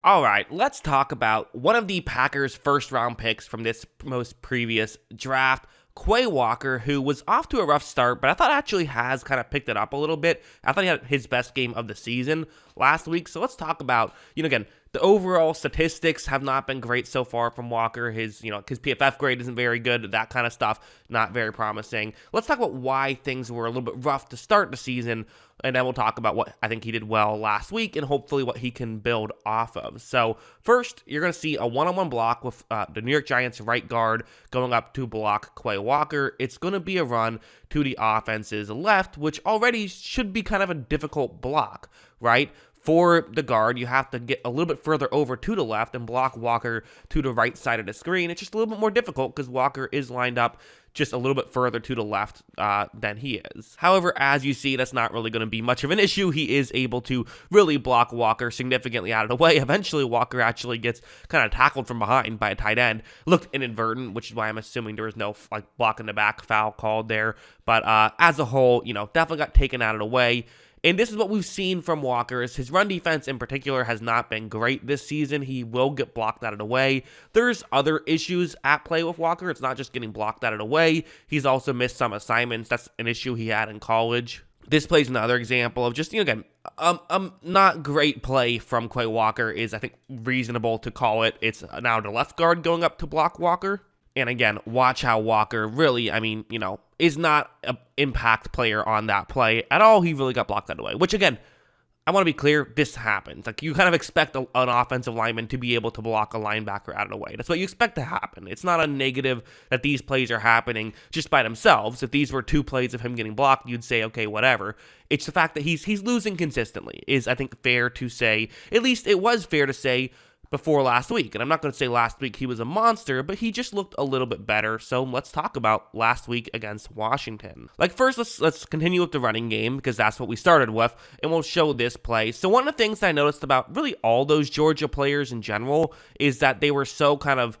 All right, let's talk about one of the Packers' first-round picks from this most previous draft, Quay Walker, who was off to a rough start, but I thought actually has kind of picked it up a little bit. I thought he had his best game of the season last week. So let's talk about, again, the overall statistics have not been great so far from Walker. His PFF grade isn't very good. That kind of stuff, not very promising. Let's talk about why things were a little bit rough to start the season, and then we'll talk about what I think he did well last week and hopefully what he can build off of. So first, you're going to see a one-on-one block with the New York Giants right guard going up to block Quay Walker. It's going to be a run to the offense's left, which already should be kind of a difficult block, right? For the guard, you have to get a little bit further over to the left and block Walker to the right side of the screen. It's just a little bit more difficult because Walker is lined up just a little bit further to the left than he is. However, as you see, that's not really going to be much of an issue. He is able to really block Walker significantly out of the way. Eventually, Walker actually gets kind of tackled from behind by a tight end. Looked inadvertent, which is why I'm assuming there was no block in the back foul called there. But as a whole, definitely got taken out of the way. And this is what we've seen from Walker. His run defense in particular has not been great this season. He will get blocked out of the way. There's other issues at play with Walker. It's not just getting blocked out of the way. He's also missed some assignments. That's an issue he had in college. This plays another example of just, again, not great play from Quay Walker is, I think, reasonable to call it. It's now the left guard going up to block Walker. And again, watch how Walker really, is not an impact player on that play at all. He really got blocked out of the way, which again, I want to be clear, this happens. You kind of expect an offensive lineman to be able to block a linebacker out of the way. That's what you expect to happen. It's not a negative that these plays are happening just by themselves. If these were two plays of him getting blocked, you'd say, okay, whatever. It's the fact that he's losing consistently is, I think, fair to say. At least it was fair to say before last week. And I'm not going to say last week he was a monster, but he just looked a little bit better. So let's talk about last week against Washington. First, let's continue with the running game because that's what we started with, and we'll show this play. So one of the things that I noticed about really all those Georgia players in general is that they were so kind of,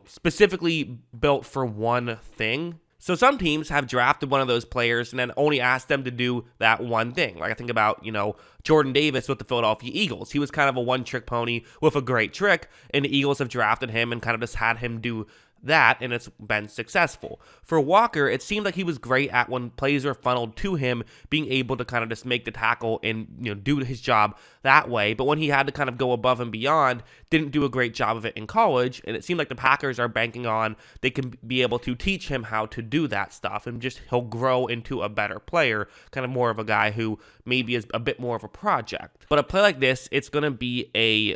specifically built for one thing. So some teams have drafted one of those players and then only asked them to do that one thing. I think about, Jordan Davis with the Philadelphia Eagles. He was kind of a one-trick pony with a great trick, and the Eagles have drafted him and kind of just had him do that, and it's been successful. For Walker, it seemed like he was great at when plays were funneled to him, being able to kind of just make the tackle and do his job that way. But when he had to kind of go above and beyond, didn't do a great job of it in college, and it seemed like the Packers are banking on they can be able to teach him how to do that stuff, and just he'll grow into a better player, kind of more of a guy who maybe is a bit more of a project. But a play like this, it's going to be a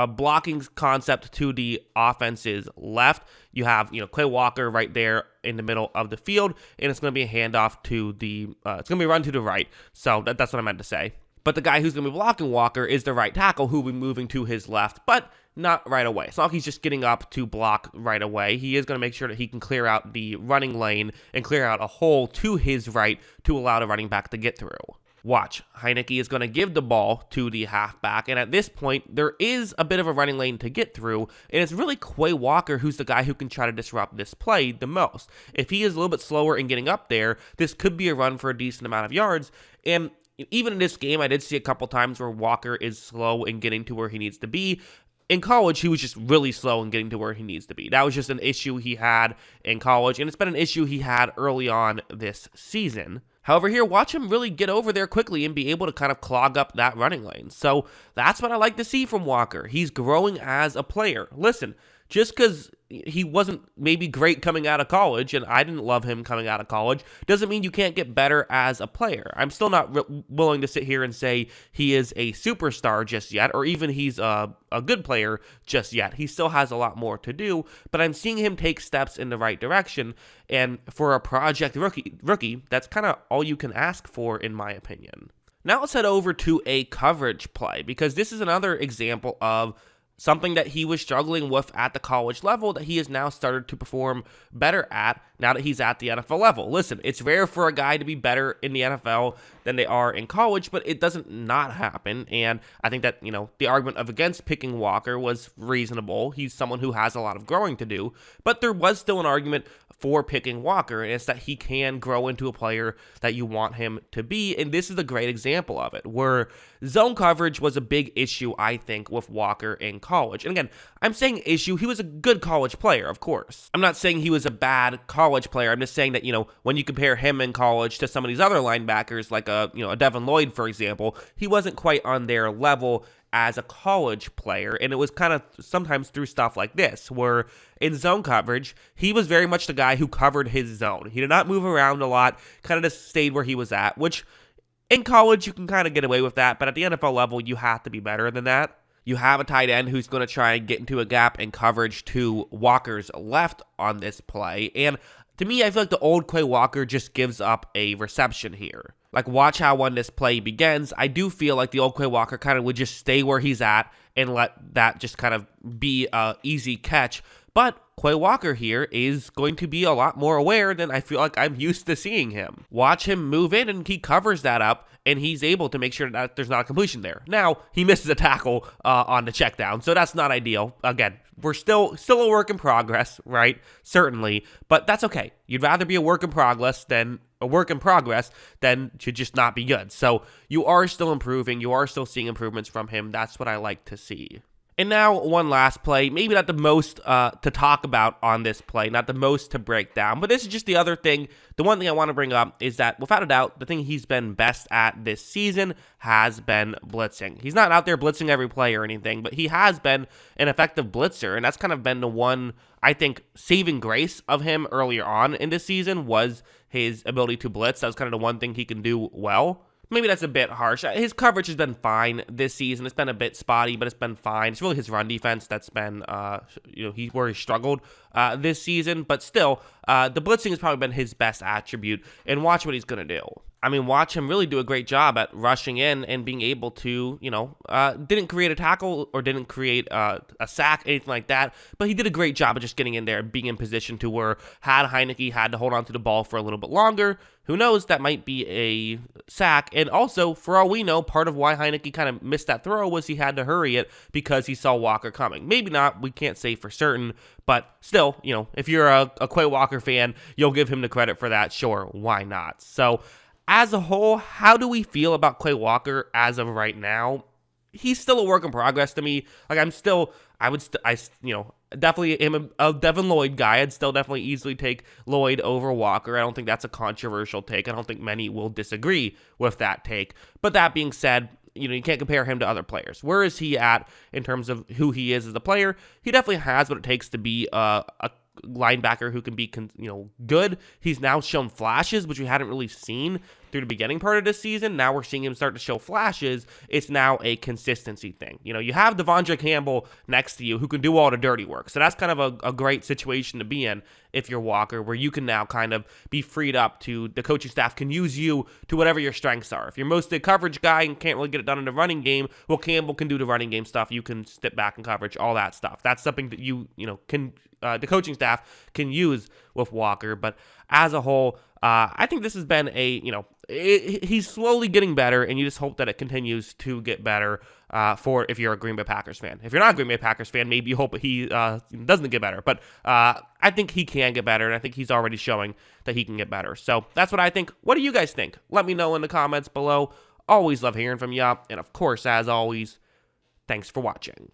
blocking concept to the offense's left. You have, Quay Walker right there in the middle of the field, and it's going to be a handoff to it's going to be a run to the right. So that's what I meant to say. But the guy who's going to be blocking Walker is the right tackle who will be moving to his left, but not right away. It's not like he's just getting up to block right away. He is going to make sure that he can clear out the running lane and clear out a hole to his right to allow the running back to get through. Watch, Heineke is going to give the ball to the halfback, and at this point, there is a bit of a running lane to get through, and it's really Quay Walker who's the guy who can try to disrupt this play the most. If he is a little bit slower in getting up there, this could be a run for a decent amount of yards, and even in this game, I did see a couple times where Walker is slow in getting to where he needs to be. In college, he was just really slow in getting to where he needs to be. That was just an issue he had in college, and it's been an issue he had early on this season. However, here, watch him really get over there quickly and be able to kind of clog up that running lane. So that's what I like to see from Walker. He's growing as a player. Listen, just because he wasn't maybe great coming out of college, and I didn't love him coming out of college, doesn't mean you can't get better as a player. I'm still not willing to sit here and say he is a superstar just yet, or even he's a good player just yet. He still has a lot more to do, but I'm seeing him take steps in the right direction, and for a project rookie, that's kind of all you can ask for, in my opinion. Now let's head over to a coverage play, because this is another example of something that he was struggling with at the college level that he has now started to perform better at now that he's at the NFL level. Listen, it's rare for a guy to be better in the NFL than they are in college, but it doesn't not happen. And I think that, the argument of against picking Walker was reasonable. He's someone who has a lot of growing to do, but there was still an argument for picking Walker, and it's that he can grow into a player that you want him to be. And this is a great example of it, where zone coverage was a big issue, I think, with Walker in college. And again, I'm saying issue. He was a good college player, of course. I'm not saying he was a bad college player. I'm just saying that, when you compare him in college to some of these other linebackers, like a Devin Lloyd, for example, he wasn't quite on their level as a college player, and it was kind of sometimes through stuff like this, where in zone coverage, he was very much the guy who covered his zone. He did not move around a lot, kind of just stayed where he was at, which in college you can kind of get away with that, but at the NFL level, you have to be better than that. You have a tight end who's going to try and get into a gap in coverage to Walker's left on this play, and to me, I feel like the old Quay Walker just gives up a reception here. Like, watch how when this play begins, I do feel like the old Quay Walker kind of would just stay where he's at and let that just kind of be a easy catch. But Quay Walker here is going to be a lot more aware than I feel like I'm used to seeing him. Watch him move in, and he covers that up, and he's able to make sure that there's not a completion there. Now, he misses a tackle on the check down, so that's not ideal. Again, we're still a work in progress, right? Certainly, but that's okay. You'd rather be a work in progress than to just not be good. So you are still improving. You are still seeing improvements from him. That's what I like to see. And now one last play, maybe not the most to talk about on this play, not the most to break down, but this is just the other thing. The one thing I want to bring up is that, without a doubt, the thing he's been best at this season has been blitzing. He's not out there blitzing every play or anything, but he has been an effective blitzer, and that's kind of been the one, I think, saving grace of him earlier on in this season was his ability to blitz. That was kind of the one thing he can do well. Maybe that's a bit harsh. His coverage has been fine this season. It's been a bit spotty, but it's been fine. It's really his run defense that's been, where he struggled this season. But still, the blitzing has probably been his best attribute. And watch what he's going to do. I mean, watch him really do a great job at rushing in and being able to, didn't create a tackle or didn't create a sack, anything like that. But he did a great job of just getting in there and being in position to where had Heineke had to hold on to the ball for a little bit longer, who knows, that might be a sack. And also, for all we know, part of why Heineke kind of missed that throw was he had to hurry it because he saw Walker coming. Maybe not, we can't say for certain, but still, if you're a Quay Walker fan, you'll give him the credit for that. Sure, why not? So, as a whole, how do we feel about Quay Walker as of right now? He's still a work in progress to me. Like, definitely am a Devin Lloyd guy. I'd still definitely easily take Lloyd over Walker. I don't think that's a controversial take. I don't think many will disagree with that take. But that being said, you can't compare him to other players. Where is he at in terms of who he is as a player? He definitely has what it takes to be a linebacker who can be, good. He's now shown flashes, which we hadn't really seen through the beginning part of this season. Now we're seeing him start to show flashes. It's now a consistency thing. You have Devondre Campbell next to you who can do all the dirty work. So that's kind of a great situation to be in if you're Walker, where you can now kind of be freed up to, the coaching staff can use you to whatever your strengths are. If you're mostly a coverage guy and can't really get it done in the running game, well, Campbell can do the running game stuff. You can step back in coverage, all that stuff. That's something that the coaching staff can use with Walker. But as a whole, I think this has been he's slowly getting better, and you just hope that it continues to get better for if you're a Green Bay Packers fan. If you're not a Green Bay Packers fan, maybe you hope he doesn't get better. But I think he can get better, and I think he's already showing that he can get better. So that's what I think. What do you guys think? Let me know in the comments below. Always love hearing from you. And of course, as always, thanks for watching.